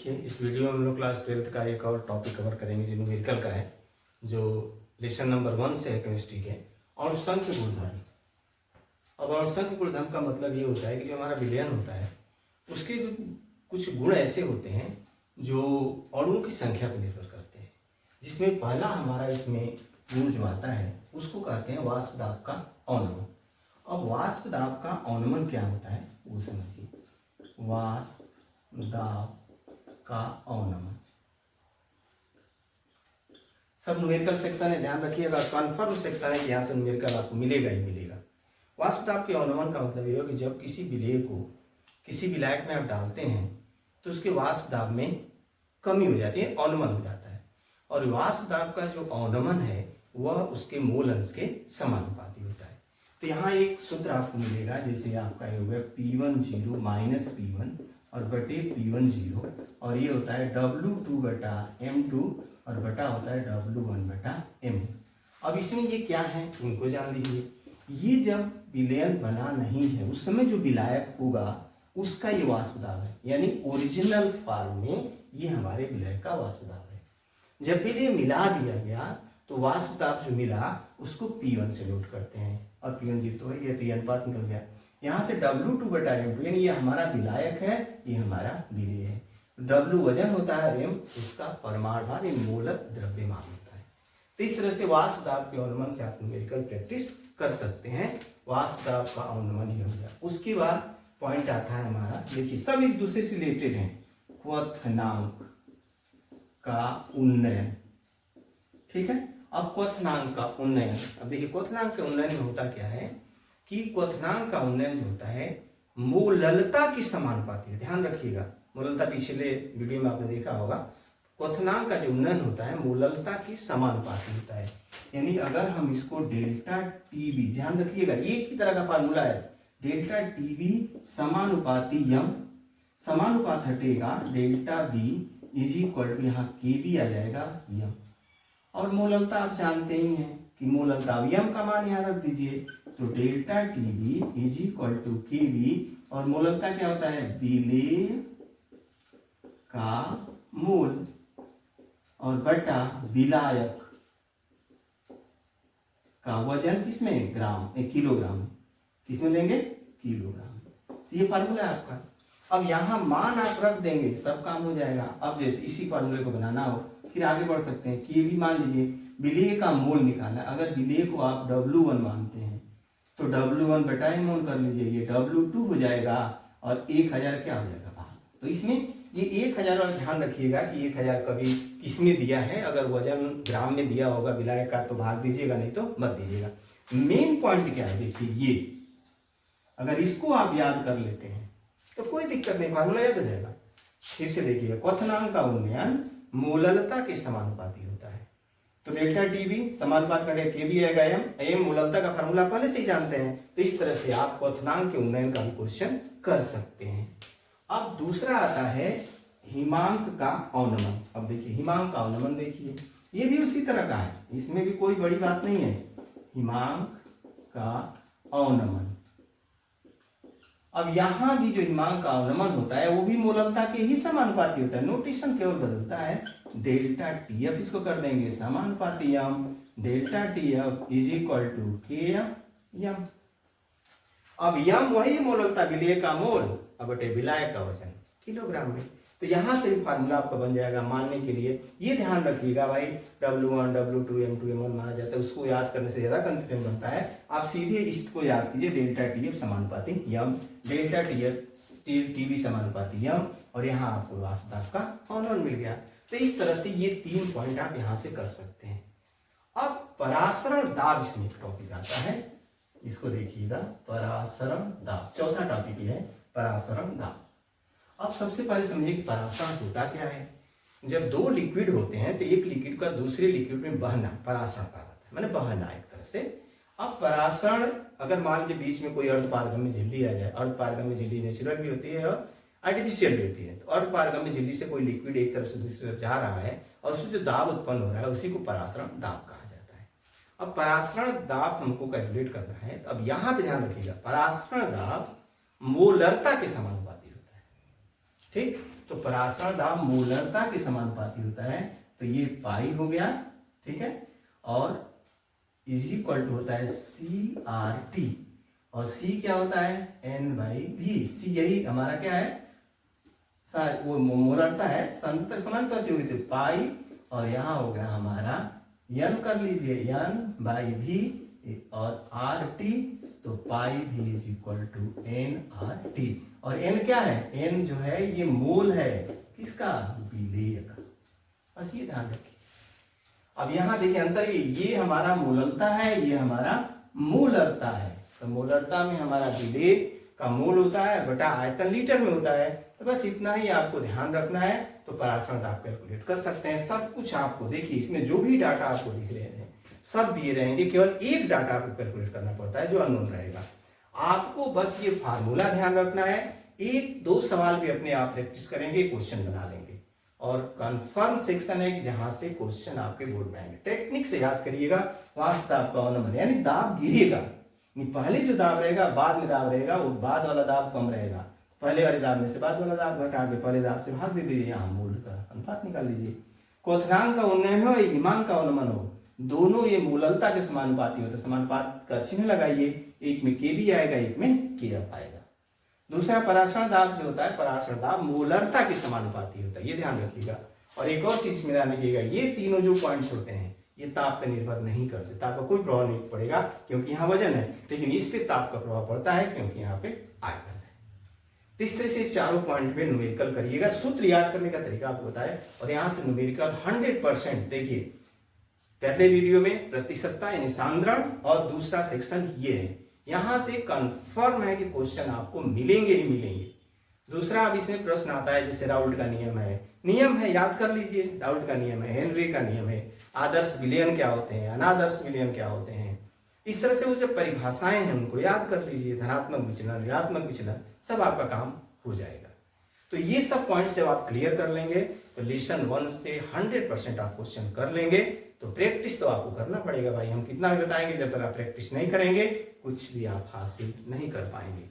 देखिए, इस वीडियो में हम लोग क्लास 12th का एक और टॉपिक कवर करेंगे जो न्यूमेरिकल का है, जो लेसन नंबर 1 से है केमिस्ट्री के, अणुसंख्य गुणधर्म। अब अणुसंख्य गुणधर्म का मतलब ये होता है कि जो हमारा विलयन होता है उसके कुछ गुण ऐसे होते हैं जो अणुओं की संख्या पर निर्भर करते हैं, जिसमें पहला हमारा इसमें गुण जो आता है उसको कहते हैं वाष्प दाब का अवनमन। अब वाष्प दाब का अवनमन क्या होता है वो समझिए। वाष्प दाब का अवनमन सब न्यूमेरिकल सेक्शन है, ध्यान रखिएगा। कन्फर्म सेक्शन है कि यहाँ से न्यूमेरिकल आपको मिलेगा ही मिलेगा। वाष्प दाब के अवनमन का मतलब ये है कि जब किसी विलेय को किसी विलायक में आप डालते हैं तो उसके वाष्प दाब में कमी हो जाती है, अवनमन हो जाता है। और वाष्प दाब का जो अवनमन है वह उसके मोल अंश के समानुपाती होता है। तो यहाँ एक सूत्र आपको मिलेगा, जैसे आपका ये हो गया P10 माइनस P1 और बटे P10, और ये होता है W2 बटा M2 और बटा होता है W1 बटा M। अब इसमें ये क्या है उनको जान लीजिए। ये जब विलयन बना नहीं है उस समय जो विलायक होगा उसका ये वाष्प दाब है, यानी ओरिजिनल फॉर्म में ये हमारे विलायक का वाष्प दाब है। जब भी ये मिला दिया गया तो वाष्प दाब जो मिला उसको P1 से नोट करते हैं, और P1 जीरो तो है, ये तो अनुपात निकल गया। यहाँ से W2 बटा M2, यानी ये हमारा विलायक है, ये हमारा विलेय है। W वजन होता है, M उसका परमाणु भार, मोलक द्रव्यमान होता है। तो इस तरह से वाष्प दाब के अवनमन से आप न्यूमेरिकल प्रैक्टिस कर सकते हैं। वाष्प दाब का अवनमन ये हो गया। उसके बाद पॉइंट आता है हमारा, देखिए सब एक दूसरे से रिलेटेड हैं। क्वथनांक का उन्नयन, ठीक है। अब क्वथनांक का उन्नयन, अब देखिए क्वथनांक के उन्नयन में होता क्या है कि क्वथनांक का उन्नयन जो होता है मोललता की समानुपाती है। ध्यान रखिएगा, मोललता पिछले वीडियो में आपने देखा होगा। क्वथनांक का जो उन्नयन होता है मोललता की समानुपाती होता है, यानी अगर हम इसको डेल्टा टीबी, ध्यान रखिएगा एक ही तरह का फार्मूला है, डेल्टा टीबी समानुपाती यम, समानुपात हटेगा delta B is equal to यहाँ के बी आ जाएगा यम। और मोललता आप जानते ही हैं कि मोललता यम का मान यहाँ रख दीजिए, तो delta T B is equal to K B, और मोललता क्या होता है विलेय का मोल, और बटा विलायक का वजन किसमें, ग्राम किलोग्राम, किसमें लेंगे किलोग्राम। तो ये फार्मूला है आपका। अब यहाँ मान आप रख देंगे सब काम हो जाएगा। अब जैसे इसी फार्मूले को बनाना हो फिर आगे बढ़ सकते हैं कि भी मान लीजिए विलेय का मोल निकालना है। अगर विलेय को आप W1 मानते हैं तो W1 बटा मोल कर लीजिए, ये W2 हो जाएगा और 1000 क्या हो जाएगा भाग। तो इसमें ये 1000, और ध्यान रखिएगा कि 1000 कभी किसमें दिया है, अगर वजन ग्राम में दिया होगा विलायक का तो भाग दीजिएगा, नहीं तो मत दीजिएगा। मेन पॉइंट क्या है देखिए, ये अगर इसको आप याद कर लेते हैं तो कोई दिक्कत नहीं, फार्मूला याद हो जाएगा। फिर से देखिए, क्वथनांक का उन्नयन मोललता के समानुपाती होता है। तो डेल्टा टीबी समानुपात का के भी आएगा एम, एम मोललता का फार्मूला पहले से ही जानते हैं। तो इस तरह से आप क्वथनांक के उन्नयन का भी क्वेश्चन कर सकते हैं। अब दूसरा आता है हिमांक का अवनमन। अब देखिए हिमांक का अवनमन, देखिए ये भी उसी तरह का है, इसमें भी कोई बड़ी बात नहीं है। हिमांक का अवनमन, अब यहां भी जो हिमांक का अवनमन होता है वो भी मोललता के ही समानुपाती होता है। नोटेशन केवल बदलता है, डेल्टा टीएफ इसको कर देंगे समानुपाती m, delta TF is equal to K m. अब यम वही मोललता, विलेय का मोल, अब बटे विलायक का वजन किलोग्राम में। तो यहां से भी फार्मूला आपका बन जाएगा मानने के लिए। ये ध्यान रखिएगा भाई, W1 W2 M2 M1 माना जाता है, उसको याद करने से ज्यादा कंफ्यूजन बनता है। आप सीधे इसको याद कीजिए, डेल्टा टीएफ समानुपाती यम, डेल्टा टीएफ टीबी समानुपाती यम, और यहाँ आपको वाष्प दाब का अवनमन मिल गया। तो इस तरह से ये 3 पॉइंट आप यहाँ से कर सकते हैं। अब परासरण दाब इसमें एक टॉपिक आता है, इसको देखिएगा, परासरण दाब चौथा टॉपिक है, परासरण दाब। अब सबसे पहले समझिए कि परासरण होता क्या है। जब दो लिक्विड होते हैं तो एक लिक्विड का दूसरे लिक्विड में बहना परासरण कहा जाता है, माने बहना एक तरह से। अब परासरण, अगर मान लीजिए बीच में कोई अर्धपारगम्य झिल्ली आ जाए, अर्धपारगम्य झिल्ली नेचुरल भी होती है और आर्टिफिशियल भी होती है, तो अर्धपारगम्य झिल्ली से कोई लिक्विड एक तरफ से दूसरी तरफ जा रहा है और उसमें जो दाब उत्पन्न हो रहा है उसी को परासरण दाब कहा जाता है। अब परासरण दाब हमको कैलकुलेट करना है, तो अब यहाँ पे ध्यान रखिएगा, परासरण दाब मोलरता के समानुपाती होता है। ठीक, तो परासरण दाब मूलरता के समानुपाती होता है, तो ये पाई हो गया, ठीक है, और इज इक्वल टू होता है सी आर टी, और सी क्या होता है एन बाई वी। सी यही हमारा क्या है, वो मूलरता है, समानुपाती हुई थी पाई, और यहाँ हो गया हमारा एन कर लीजिए, एन बाई वी, और आर टी, तो pi V is equal to N R T. और एन क्या है, एन जो है ये मोल है किसका, विलेय का, बस ये ध्यान रखिए। अब यहां देखिए अंतर, ये हमारा मूललता है, ये हमारा मूलरता है, तो मूलरता में हमारा विलेय का मोल होता है बटा आयतन लीटर में होता है, तो बस इतना ही आपको ध्यान रखना है, तो परासरण दाब कैलकुलेट कर सकते हैं। सब कुछ आपको देखिए, इसमें जो भी डाटा आपको दिख रहे हैं सब दिए रहेंगे, केवल एक डाटा आपको कैलकुलेट करना पड़ता है जो अननोन रहेगा। आपको बस ये फार्मूला ध्यान रखना है, एक दो सवाल भी अपने आप प्रैक्टिस करेंगे, क्वेश्चन बना लेंगे, और कंफर्म सेक्शन है कि जहां से क्वेश्चन आपके बोर्ड में आएंगे। टेक्निक से याद करिएगा, वहां से दाब का नंबर यानी दाब गिरेगा, पहले जो दाब रहेगा बाद में दाब रहेगा, वो बाद वाला दाब कम रहेगा, पहले वाले दाब में से बाद वाला दाब घटा के पहले दाब से भाग दे दीजिए, यहाँ मूल का अनुपात निकाल लीजिए। क्वथनांक का उन्नयन हो या हिमांक का उन्नमन हो, दोनों ये मूललता के समानुपाती होते हैं। समानुपात का चिन्ह लगाइए, एक में के भी आएगा, एक में के एफ आएगा। दूसरा परासरण दाब जो होता है, परासरण दाब मूलरता के समानुपाती होता है, ये ध्यान रखिएगा। और एक और चीज में ध्यान रखिएगा, ये तीनों जो पॉइंट्स होते हैं ये ताप पर निर्भर नहीं करते, ताप का कोई प्रभाव नहीं पड़ेगा क्योंकि यहाँ वजन है, लेकिन इस पे ताप का प्रभाव पड़ता है क्योंकि यहाँ पे आयतन है। इस तरह से इस चारों पॉइंट पे न्यूमेरिकल करिएगा। सूत्र याद करने का तरीका आपको बताए, और यहाँ से न्यूमेरिकल 100%। देखिए पहले वीडियो में प्रतिशतता यानी सांद्रण, और दूसरा सेक्शन ये है, यहां से कंफर्म है कि क्वेश्चन आपको मिलेंगे ही मिलेंगे। दूसरा अब इसमें प्रश्न आता है, जैसे राउल्ट का नियम है, याद कर लीजिए, राउल्ट का नियम है, हेनरी का नियम है, आदर्श विलयन क्या होते हैं, अनादर्श विलयन क्या होते हैं, इस तरह से वो जो परिभाषाएं हैं उनको याद कर लीजिए, धनात्मक विचलन, ऋणात्मक विचलन, सब आपका काम हो जाएगा। तो ये सब पॉइंट्स जब आप क्लियर कर लेंगे तो लेसन 1 से 100% आप क्वेश्चन कर लेंगे। तो प्रैक्टिस तो आपको करना पड़ेगा भाई, हम कितना भी बताएंगे, जब तक आप प्रैक्टिस नहीं करेंगे कुछ भी आप हासिल नहीं कर पाएंगे।